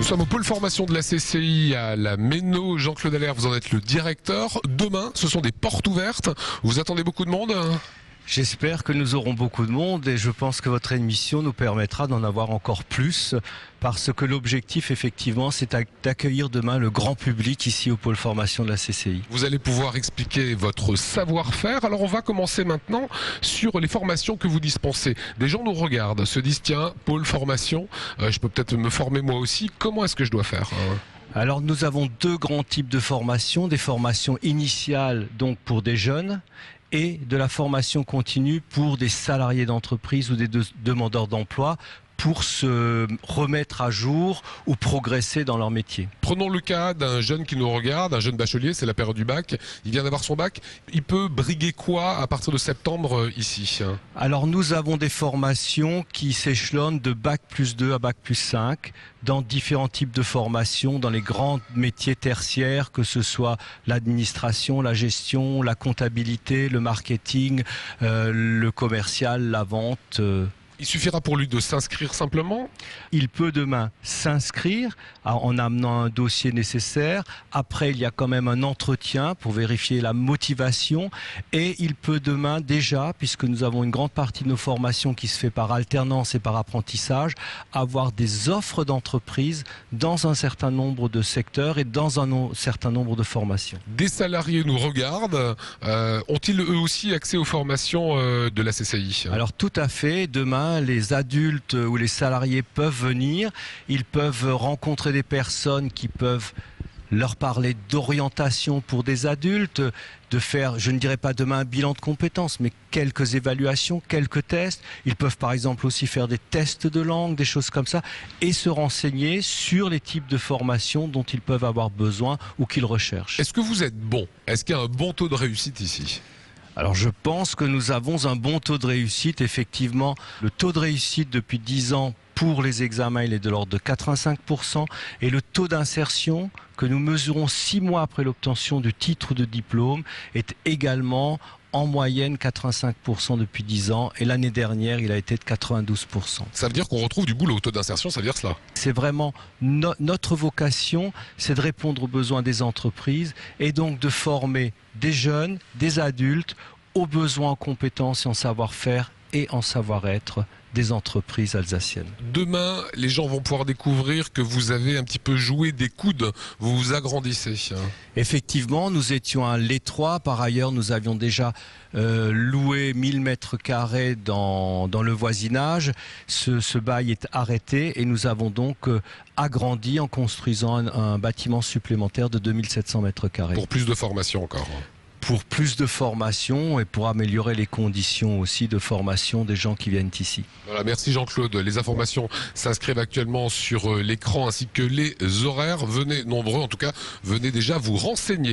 Nous sommes au pôle formation de la CCI à la Méno. Jean-Claude Allaire, vous en êtes le directeur. Demain, ce sont des portes ouvertes. Vous attendez beaucoup de monde ? J'espère que nous aurons beaucoup de monde et je pense que votre émission nous permettra d'en avoir encore plus parce que l'objectif effectivement c'est d'accueillir demain le grand public ici au pôle formation de la CCI. Vous allez pouvoir expliquer votre savoir-faire. Alors on va commencer maintenant sur les formations que vous dispensez. Des gens nous regardent, se disent tiens, pôle formation, je peux peut-être me former moi aussi. Comment est-ce que je dois faire ? Alors nous avons deux grands types de formations, des formations initiales donc pour des jeunes et de la formation continue pour des salariés d'entreprise ou des demandeurs d'emploi pour se remettre à jour ou progresser dans leur métier. Prenons le cas d'un jeune qui nous regarde, un jeune bachelier, c'est la période du bac, il vient d'avoir son bac, il peut briguer quoi à partir de septembre ici ? Alors nous avons des formations qui s'échelonnent de bac plus 2 à bac plus 5 dans différents types de formations, dans les grands métiers tertiaires, que ce soit l'administration, la gestion, la comptabilité, le marketing, le commercial, la vente. Il suffira pour lui de s'inscrire simplement ? Il peut demain s'inscrire en amenant un dossier nécessaire. Après, il y a quand même un entretien pour vérifier la motivation. Et il peut demain déjà, puisque nous avons une grande partie de nos formations qui se fait par alternance et par apprentissage, avoir des offres d'entreprise dans un certain nombre de secteurs et dans un certain nombre de formations. Des salariés nous regardent. Ont-ils eux aussi accès aux formations de la CCI ? Alors tout à fait. Demain, les adultes ou les salariés peuvent venir, ils peuvent rencontrer des personnes qui peuvent leur parler d'orientation pour des adultes, de faire, je ne dirais pas demain un bilan de compétences, mais quelques évaluations, quelques tests. Ils peuvent par exemple aussi faire des tests de langue, des choses comme ça, et se renseigner sur les types de formations dont ils peuvent avoir besoin ou qu'ils recherchent. Est-ce que vous êtes bon ? Est-ce qu'il y a un bon taux de réussite ici ? Alors je pense que nous avons un bon taux de réussite. Effectivement, le taux de réussite depuis 10 ans pour les examens, il est de l'ordre de 85%. Et le taux d'insertion que nous mesurons 6 mois après l'obtention du titre de diplôme est également en moyenne 85% depuis 10 ans. Et l'année dernière, il a été de 92%. Ça veut dire qu'on retrouve du boulot. Au taux d'insertion, ça veut dire cela. C'est vraiment notre vocation, c'est de répondre aux besoins des entreprises et donc de former des jeunes, des adultes aux besoins en compétences et en savoir-faire et en savoir-être des entreprises alsaciennes. Demain, les gens vont pouvoir découvrir que vous avez un petit peu joué des coudes, vous vous agrandissez. Effectivement, nous étions à l'Étroit. Par ailleurs, nous avions déjà loué 1000 mètres carrés dans le voisinage. Ce bail est arrêté et nous avons donc agrandi en construisant un bâtiment supplémentaire de 2700 mètres carrés. Pour plus de formation encore. Pour plus de formation et pour améliorer les conditions aussi de formation des gens qui viennent ici. Voilà, merci Jean-Claude. Les informations s'inscrivent actuellement sur l'écran ainsi que les horaires. Venez nombreux, en tout cas, venez déjà vous renseigner.